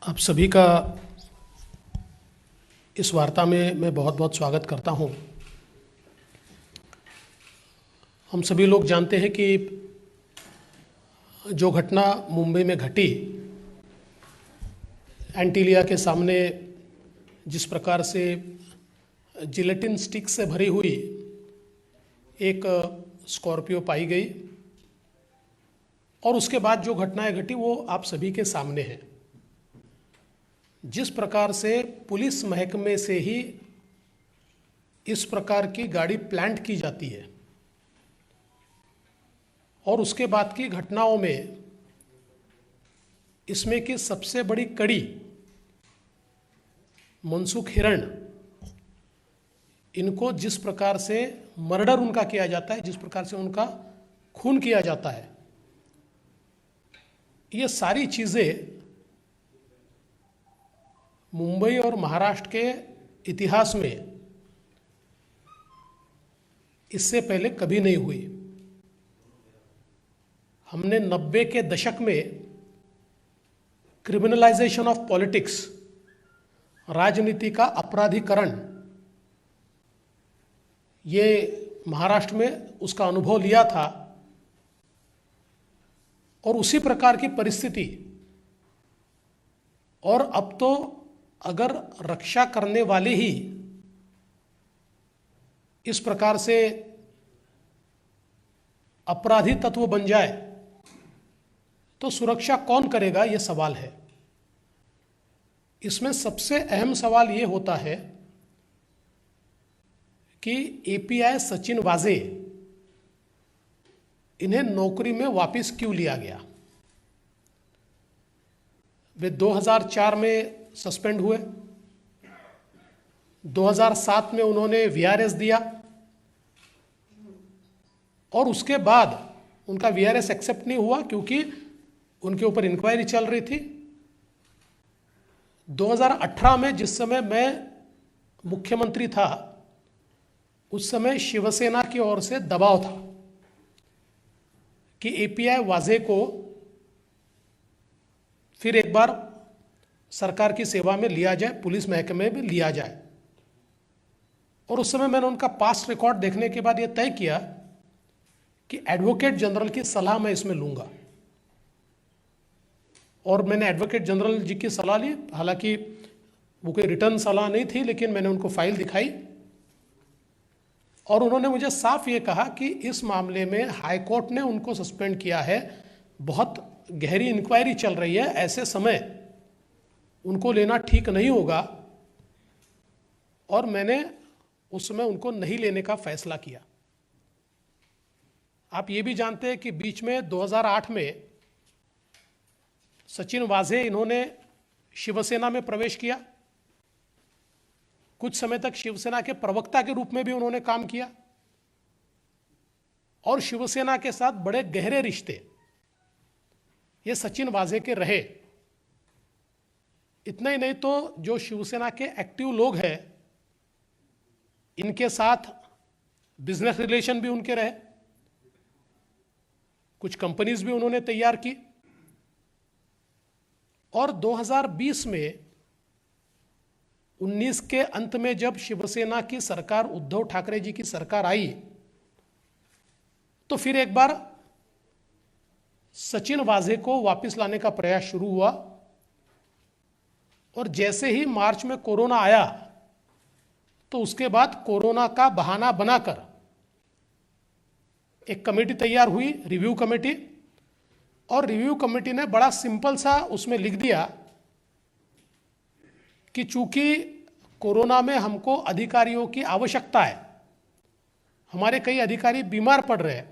आप सभी का इस वार्ता में मैं बहुत बहुत स्वागत करता हूं। हम सभी लोग जानते हैं कि जो घटना मुंबई में घटी, एंटीलिया के सामने जिस प्रकार से जिलेटिन स्टिक से भरी हुई एक स्कॉर्पियो पाई गई और उसके बाद जो घटनाएं घटी वो आप सभी के सामने है। जिस प्रकार से पुलिस महकमे से ही इस प्रकार की गाड़ी प्लांट की जाती है और उसके बाद की घटनाओं में इसमें की सबसे बड़ी कड़ी मनसुख हिरण, इनको जिस प्रकार से मर्डर उनका किया जाता है, जिस प्रकार से उनका खून किया जाता है, ये सारी चीज़ें मुंबई और महाराष्ट्र के इतिहास में इससे पहले कभी नहीं हुई। हमने 90 के दशक में क्रिमिनलाइजेशन ऑफ पॉलिटिक्स, राजनीति का अपराधीकरण, ये महाराष्ट्र में उसका अनुभव लिया था और उसी प्रकार की परिस्थिति। और अब तो अगर रक्षा करने वाले ही इस प्रकार से अपराधी तत्व बन जाए तो सुरक्षा कौन करेगा, यह सवाल है। इसमें सबसे अहम सवाल यह होता है कि एपीआई सचिन वाजे, इन्हें नौकरी में वापस क्यों लिया गया। वे 2004 में सस्पेंड हुए, 2007 में उन्होंने वीआरएस दिया और उसके बाद उनका वीआरएस एक्सेप्ट नहीं हुआ क्योंकि उनके ऊपर इंक्वायरी चल रही थी। 2018 में जिस समय मैं मुख्यमंत्री था, उस समय शिवसेना की ओर से दबाव था कि एपीआई वाजे को फिर एक बार सरकार की सेवा में लिया जाए, पुलिस महकमे में लिया जाए। और उस समय मैंने उनका पास्ट रिकॉर्ड देखने के बाद यह तय किया कि एडवोकेट जनरल की सलाह मैं इसमें लूंगा। और मैंने एडवोकेट जनरल जी की सलाह ली। हालांकि वो कोई रिटर्न सलाह नहीं थी, लेकिन मैंने उनको फाइल दिखाई और उन्होंने मुझे साफ ये कहा कि इस मामले में हाईकोर्ट ने उनको सस्पेंड किया है, बहुत गहरी इंक्वायरी चल रही है, ऐसे समय उनको लेना ठीक नहीं होगा। और मैंने उस समय उनको नहीं लेने का फैसला किया। आप ये भी जानते हैं कि बीच में 2008 में सचिन वाजे, इन्होंने शिवसेना में प्रवेश किया। कुछ समय तक शिवसेना के प्रवक्ता के रूप में भी उन्होंने काम किया और शिवसेना के साथ बड़े गहरे रिश्ते ये सचिन वाजे के रहे। इतना ही नहीं तो जो शिवसेना के एक्टिव लोग हैं, इनके साथ बिजनेस रिलेशन भी उनके रहे, कुछ कंपनीज भी उन्होंने तैयार की। और 2020 में 19 के अंत में जब शिवसेना की सरकार, उद्धव ठाकरे जी की सरकार आई, तो फिर एक बार सचिन वाजे को वापस लाने का प्रयास शुरू हुआ। और जैसे ही मार्च में कोरोना आया तो उसके बाद कोरोना का बहाना बनाकर एक कमेटी तैयार हुई, रिव्यू कमेटी। और रिव्यू कमेटी ने बड़ा सिंपल सा उसमें लिख दिया कि चूंकि कोरोना में हमको अधिकारियों की आवश्यकता है, हमारे कई अधिकारी बीमार पड़ रहे हैं,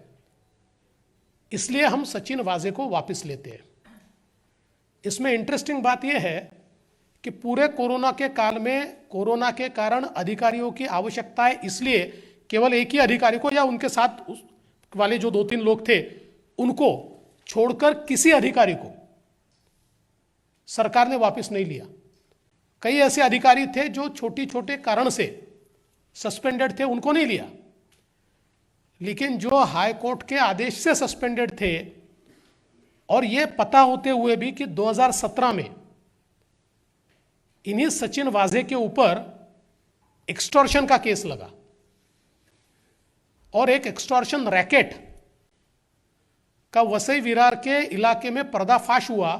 इसलिए हम सचिन वाजे को वापस लेते हैं। इसमें इंटरेस्टिंग बात यह है कि पूरे कोरोना के काल में कोरोना के कारण अधिकारियों की आवश्यकता है, इसलिए केवल एक ही अधिकारी को या उनके साथ वाले जो 2-3 लोग थे उनको छोड़कर किसी अधिकारी को सरकार ने वापस नहीं लिया। कई ऐसे अधिकारी थे जो छोटे छोटे कारण से सस्पेंडेड थे, उनको नहीं लिया। लेकिन जो हाई कोर्ट के आदेश से सस्पेंडेड थे और यह पता होते हुए भी कि 2017 में इन्हीं सचिन वाजे के ऊपर एक्सटॉर्शन का केस लगा और एक एक्सटॉर्शन रैकेट का वसई विरार के इलाके में पर्दाफाश हुआ।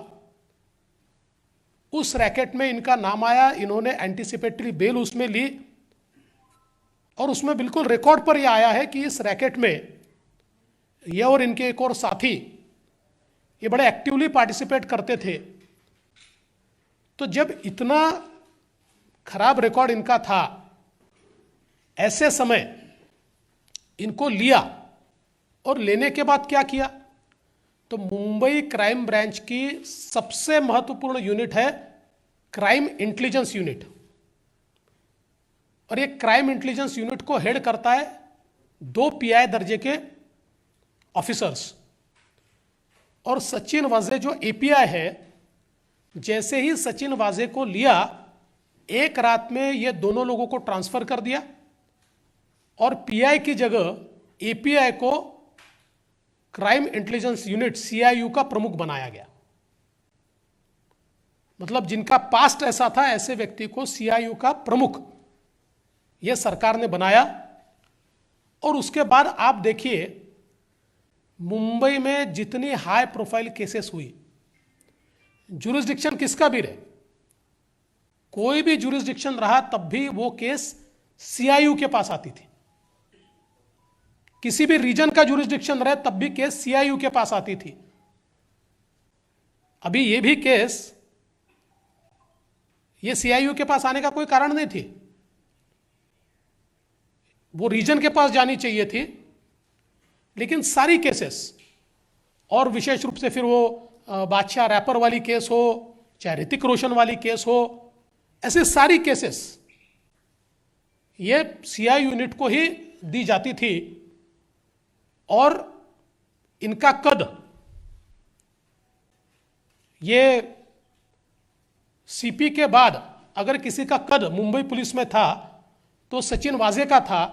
उस रैकेट में इनका नाम आया, इन्होंने एंटीसिपेटरी बेल उसमें ली और उसमें बिल्कुल रिकॉर्ड पर यह आया है कि इस रैकेट में ये और इनके एक और साथी ये बड़े एक्टिवली पार्टिसिपेट करते थे। तो जब इतना खराब रिकॉर्ड इनका था, ऐसे समय इनको लिया और लेने के बाद क्या किया, तो मुंबई क्राइम ब्रांच की सबसे महत्वपूर्ण यूनिट है क्राइम इंटेलिजेंस यूनिट, और ये क्राइम इंटेलिजेंस यूनिट को हेड करता है 2 पीआई दर्जे के ऑफिसर्स। और सचिन वाजे जो एपीआई है, जैसे ही सचिन वाजे को लिया, एक रात में ये दोनों लोगों को ट्रांसफर कर दिया और पीआई की जगह एपीआई को क्राइम इंटेलिजेंस यूनिट सीआईयू का प्रमुख बनाया गया। मतलब जिनका पास्ट ऐसा था, ऐसे व्यक्ति को सीआईयू का प्रमुख यह सरकार ने बनाया। और उसके बाद आप देखिए, मुंबई में जितनी हाई प्रोफाइल केसेस हुई, जुरिस्डिक्शन किसका भी रहे, कोई भी जुरिस्डिक्शन रहा, तब भी वो केस सीआईयू के पास आती थी। किसी भी रीजन का जुरिस्डिक्शन रहे, तब भी केस सीआईयू के पास आती थी। अभी ये भी केस ये सीआईयू के पास आने का कोई कारण नहीं थी, वो रीजन के पास जानी चाहिए थी। लेकिन सारी केसेस, और विशेष रूप से फिर वो बादशाह रैपर वाली केस हो, चाहे ऋतिक रोशन वाली केस हो, ऐसे सारी केसेस ये सीआई यूनिट को ही दी जाती थी। और इनका कद, ये सीपी के बाद अगर किसी का कद मुंबई पुलिस में था तो सचिन वाजे का था,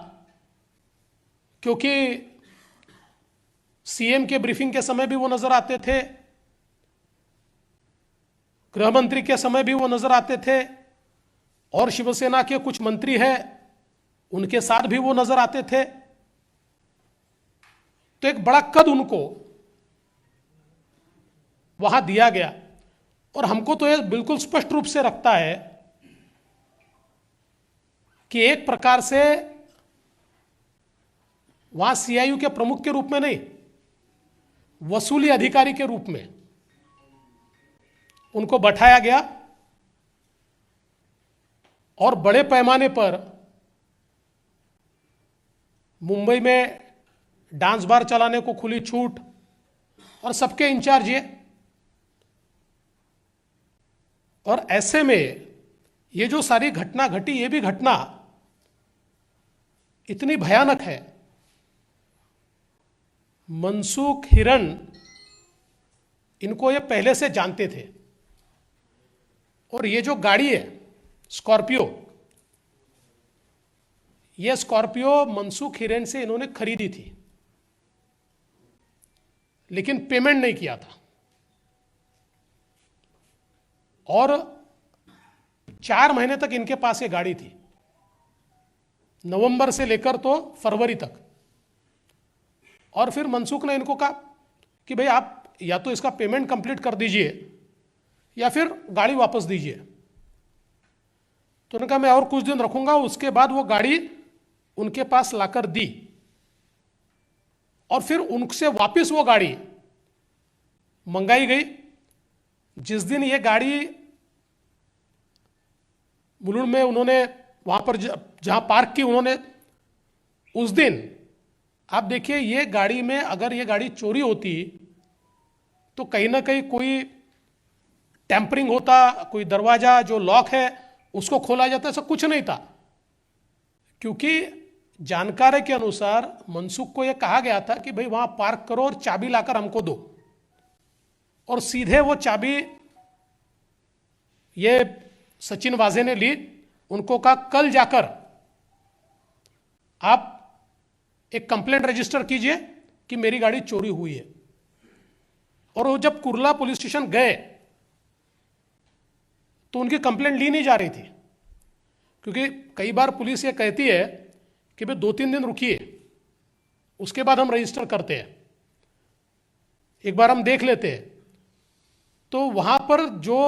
क्योंकि सीएम के ब्रीफिंग के समय भी वो नजर आते थे, गृह मंत्री के समय भी वो नजर आते थे, और शिवसेना के कुछ मंत्री हैं उनके साथ भी वो नजर आते थे। तो एक बड़ा कद उनको वहां दिया गया। और हमको तो यह बिल्कुल स्पष्ट रूप से रखता है कि एक प्रकार से वहां सीआईयू के प्रमुख के रूप में नहीं, वसूली अधिकारी के रूप में उनको बैठाया गया और बड़े पैमाने पर मुंबई में डांस बार चलाने को खुली छूट, और सबके इंचार्ज ये। और ऐसे में ये जो सारी घटना घटी, ये भी घटना इतनी भयानक है। मनसुख हिरन, इनको ये पहले से जानते थे, और ये जो गाड़ी है स्कॉर्पियो, ये स्कॉर्पियो मनसुख हिरन से इन्होंने खरीदी थी, लेकिन पेमेंट नहीं किया था। और 4 महीने तक इनके पास ये गाड़ी थी, नवंबर से लेकर तो फरवरी तक। और फिर मनसुख ने इनको कहा कि भाई आप या तो इसका पेमेंट कंप्लीट कर दीजिए या फिर गाड़ी वापस दीजिए। तो उन्होंने कहा मैं और कुछ दिन रखूंगा। उसके बाद वो गाड़ी उनके पास लाकर दी, और फिर उनसे वापस वो गाड़ी मंगाई गई। जिस दिन ये गाड़ी मुलुंड में उन्होंने वहां पर जहां पार्क की उन्होंने, उस दिन आप देखिए, ये गाड़ी में अगर ये गाड़ी चोरी होती तो कहीं ना कहीं कोई टेम्परिंग होता, कोई दरवाजा जो लॉक है उसको खोला जाता, ऐसा कुछ नहीं था। क्योंकि जानकारी के अनुसार मनसुख को यह कहा गया था कि भाई वहां पार्क करो और चाबी लाकर हमको दो, और सीधे वो चाबी ये सचिन वाजे ने ली। उनको कहा कल जाकर आप एक कंप्लेंट रजिस्टर कीजिए कि मेरी गाड़ी चोरी हुई है। और वो जब कुर्ला पुलिस स्टेशन गए तो उनकी कंप्लेंट ली नहीं जा रही थी, क्योंकि कई बार पुलिस ये कहती है कि भाई 2-3 दिन रुकिए, उसके बाद हम रजिस्टर करते हैं, एक बार हम देख लेते हैं। तो वहां पर जो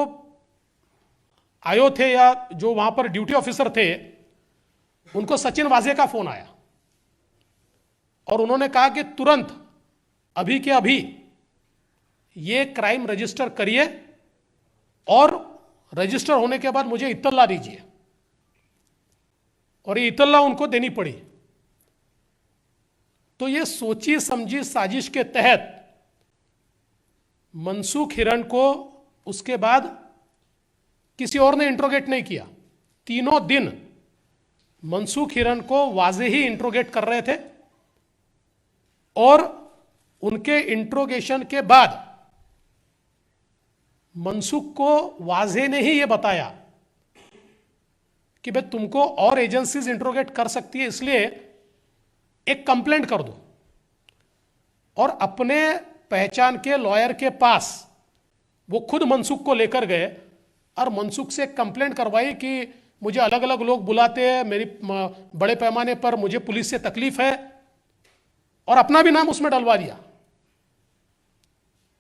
आयो थे या जो वहां पर ड्यूटी ऑफिसर थे, उनको सचिन वाजे का फोन आया और उन्होंने कहा कि तुरंत अभी के अभी ये क्राइम रजिस्टर करिए और रजिस्टर होने के बाद मुझे इत्तला दीजिए। और ये इत्तला उनको देनी पड़ी। तो ये सोची समझी साजिश के तहत मनसुख हिरन को उसके बाद किसी और ने इंट्रोगेट नहीं किया। 3 दिन मनसुख हिरन को वाजे ही इंट्रोगेट कर रहे थे और उनके इंट्रोगेशन के बाद मनसुख को वाजे ने ही यह बताया कि भाई तुमको और एजेंसीज इंट्रोगेट कर सकती है, इसलिए एक कंप्लेंट कर दो। और अपने पहचान के लॉयर के पास वो खुद मनसुख को लेकर गए और मनसुख से कंप्लेंट करवाई कि मुझे अलग अलग लोग बुलाते हैं, मेरी बड़े पैमाने पर मुझे पुलिस से तकलीफ है, और अपना भी नाम उसमें डलवा दिया।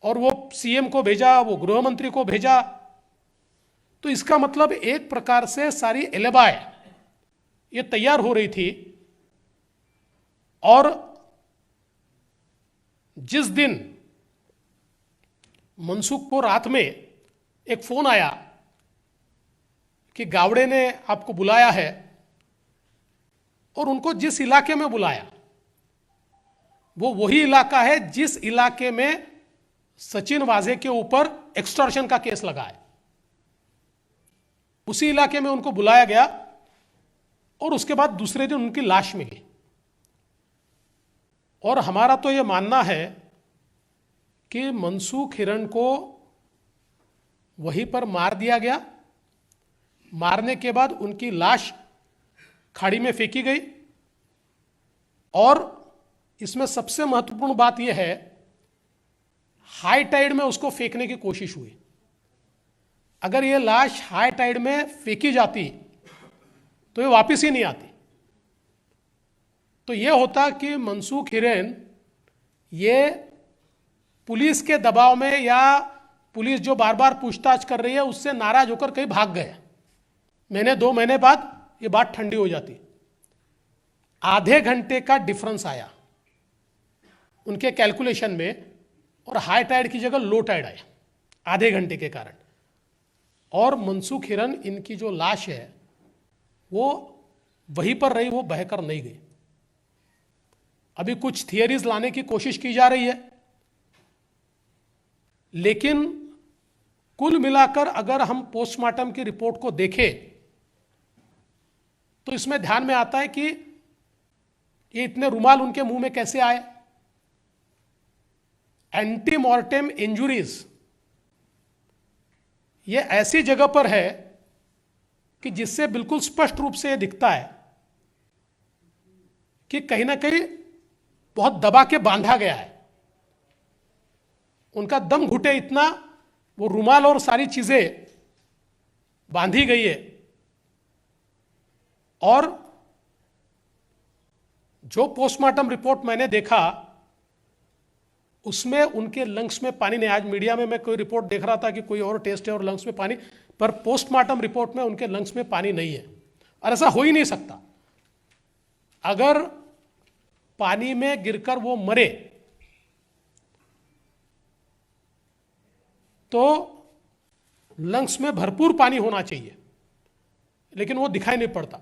और वो सीएम को भेजा, वो गृह मंत्री को भेजा। तो इसका मतलब एक प्रकार से सारी एलिबाई ये तैयार हो रही थी। और जिस दिन मनसुख को रात में एक फोन आया कि गावड़े ने आपको बुलाया है, और उनको जिस इलाके में बुलाया वो वही इलाका है जिस इलाके में सचिन वाजे के ऊपर एक्सटॉर्शन का केस लगा है, उसी इलाके में उनको बुलाया गया। और उसके बाद दूसरे दिन उनकी लाश मिली। और हमारा तो यह मानना है कि मनसुख हिरन को वहीं पर मार दिया गया। मारने के बाद उनकी लाश खाड़ी में फेंकी गई। और इसमें सबसे महत्वपूर्ण बात यह है, हाई टाइड में उसको फेंकने की कोशिश हुई। अगर यह लाश हाई टाइड में फेंकी जाती तो ये वापस ही नहीं आती। तो यह होता कि मनसुख हिरेन ये पुलिस के दबाव में, या पुलिस जो बार बार पूछताछ कर रही है उससे नाराज होकर कहीं भाग गए। 2 महीने बाद ये बात ठंडी हो जाती। आधे घंटे का डिफरेंस आया उनके कैलकुलेशन में, और हाई टाइड की जगह लो टाइड आया आधे घंटे के कारण। और मनसुख हिरन इनकी जो लाश है वो वहीं पर रही, वो बहकर नहीं गई। अभी कुछ थियरीज लाने की कोशिश की जा रही है, लेकिन कुल मिलाकर अगर हम पोस्टमार्टम की रिपोर्ट को देखें तो इसमें ध्यान में आता है कि ये इतने रुमाल उनके मुंह में कैसे आए। एंटीमॉर्टेम इंजुरीज ये ऐसी जगह पर है कि जिससे बिल्कुल स्पष्ट रूप से यह दिखता है कि कहीं ना कहीं बहुत दबा के बांधा गया है। उनका दम घुटे इतना वो रुमाल और सारी चीजें बांधी गई है। और जो पोस्टमार्टम रिपोर्ट मैंने देखा उसमें उनके लंग्स में पानी नहीं। आज मीडिया में मैं कोई रिपोर्ट देख रहा था कि कोई और टेस्ट है और लंग्स में पानी, पर पोस्टमार्टम रिपोर्ट में उनके लंग्स में पानी नहीं है। और ऐसा हो ही नहीं सकता। अगर पानी में गिरकर वो मरे तो लंग्स में भरपूर पानी होना चाहिए, लेकिन वो दिखाई नहीं पड़ता।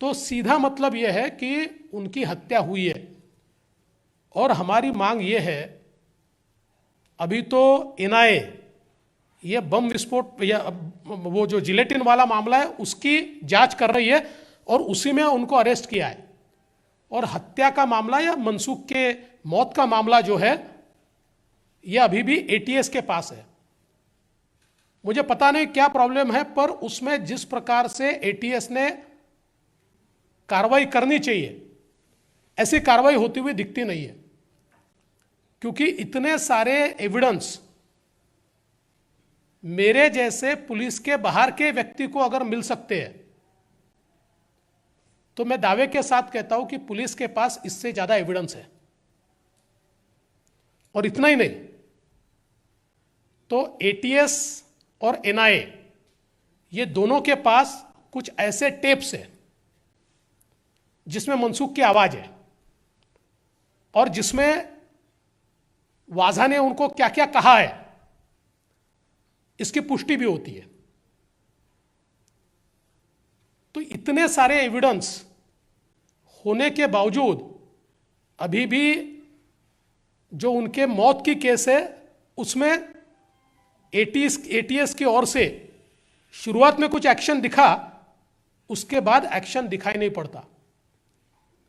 तो सीधा मतलब यह है कि उनकी हत्या हुई है। और हमारी मांग यह है, अभी तो एनआईए ये बम विस्फोट या वो जो जिलेटिन वाला मामला है उसकी जांच कर रही है और उसी में उनको अरेस्ट किया है। और हत्या का मामला या मनसुख के मौत का मामला जो है यह अभी भी एटीएस के पास है। मुझे पता नहीं क्या प्रॉब्लम है, पर उसमें जिस प्रकार से एटीएस ने कार्रवाई करनी चाहिए ऐसी कार्रवाई होती हुई दिखती नहीं है, क्योंकि इतने सारे एविडेंस मेरे जैसे पुलिस के बाहर के व्यक्ति को अगर मिल सकते हैं तो मैं दावे के साथ कहता हूं कि पुलिस के पास इससे ज्यादा एविडेंस है। और इतना ही नहीं, तो एटीएस और एनआईए ये दोनों के पास कुछ ऐसे टेप्स हैं जिसमें मनसूख की आवाज है और जिसमें वाझा ने उनको क्या क्या कहा है इसकी पुष्टि भी होती है। तो इतने सारे एविडेंस होने के बावजूद अभी भी जो उनके मौत की केस है उसमें एटीएस की ओर से शुरुआत में कुछ एक्शन दिखा, उसके बाद एक्शन दिखाई नहीं पड़ता।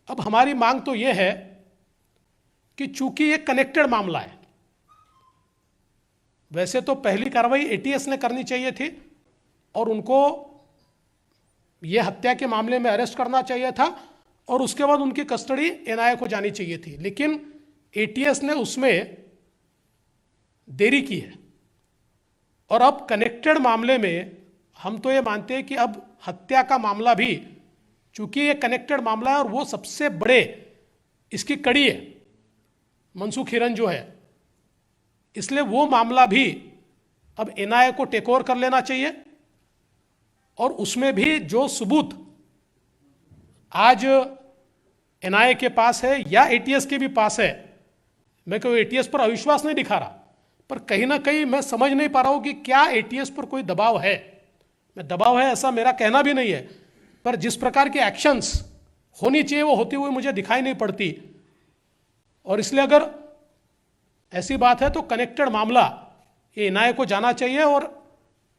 अब हमारी मांग तो यह है कि चूंकि यह कनेक्टेड मामला है, वैसे तो पहली कार्रवाई एटीएस ने करनी चाहिए थी और उनको यह हत्या के मामले में अरेस्ट करना चाहिए था और उसके बाद उनकी कस्टडी एनआईए को जानी चाहिए थी, लेकिन एटीएस ने उसमें देरी की है। और अब कनेक्टेड मामले में हम तो ये मानते हैं कि अब हत्या का मामला भी, चूंकि ये कनेक्टेड मामला है और वो सबसे बड़े इसकी कड़ी है मनसूख हिरन जो है, इसलिए वो मामला भी अब एनआईए को टेक ओवर कर लेना चाहिए और उसमें भी जो सबूत आज एनआईए के पास है या एटीएस के भी पास है, मैं कोई एटीएस पर अविश्वास नहीं दिखा रहा, पर कहीं ना कहीं मैं समझ नहीं पा रहा हूं कि क्या एटीएस पर कोई दबाव है। मैं दबाव है ऐसा मेरा कहना भी नहीं है, पर जिस प्रकार की एक्शंस होनी चाहिए वो होती हुई मुझे दिखाई नहीं पड़ती। और इसलिए अगर ऐसी बात है तो कनेक्टेड मामला ये एनआईए को जाना चाहिए और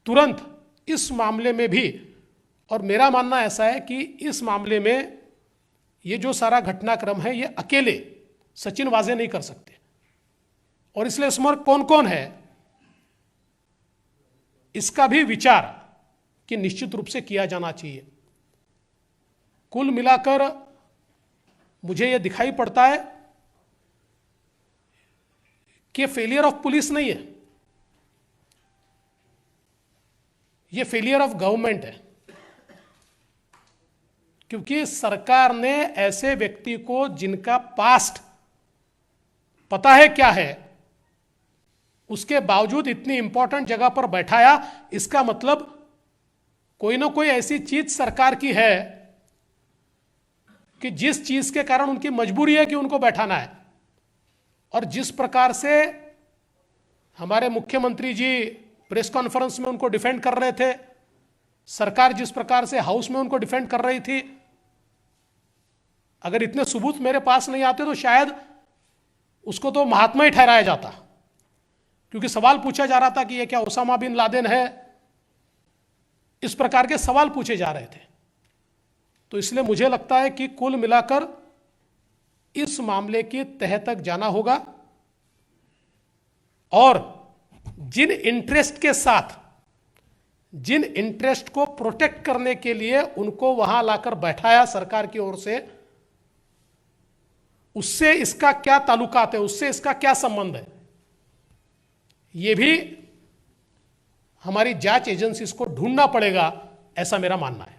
तुरंत इस मामले में भी। और मेरा मानना ऐसा है कि इस मामले में ये जो सारा घटनाक्रम है ये अकेले सचिन वाजे नहीं कर सकते, और इसलिए इसमें कौन कौन है इसका भी विचार कि निश्चित रूप से किया जाना चाहिए। कुल मिलाकर मुझे यह दिखाई पड़ता है कि फेलियर ऑफ पुलिस नहीं है, यह फेलियर ऑफ गवर्नमेंट है, क्योंकि सरकार ने ऐसे व्यक्ति को जिनका पास्ट पता है क्या है उसके बावजूद इतनी इंपॉर्टेंट जगह पर बैठाया। इसका मतलब कोई ना कोई ऐसी चीज सरकार की है कि जिस चीज के कारण उनकी मजबूरी है कि उनको बैठाना है। और जिस प्रकार से हमारे मुख्यमंत्री जी प्रेस कॉन्फ्रेंस में उनको डिफेंड कर रहे थे, सरकार जिस प्रकार से हाउस में उनको डिफेंड कर रही थी, अगर इतने सबूत मेरे पास नहीं आते तो शायद उसको तो महात्मा ही ठहराया जाता, क्योंकि सवाल पूछा जा रहा था कि यह क्या ओसामा बिन लादेन है, इस प्रकार के सवाल पूछे जा रहे थे। तो इसलिए मुझे लगता है कि कुल मिलाकर इस मामले की तह तक जाना होगा और जिन इंटरेस्ट के साथ, जिन इंटरेस्ट को प्रोटेक्ट करने के लिए उनको वहां लाकर बैठाया सरकार की ओर से, उससे इसका क्या ताल्लुकात है, उससे इसका क्या संबंध है, यह भी हमारी जांच एजेंसीज को ढूंढना पड़ेगा, ऐसा मेरा मानना है।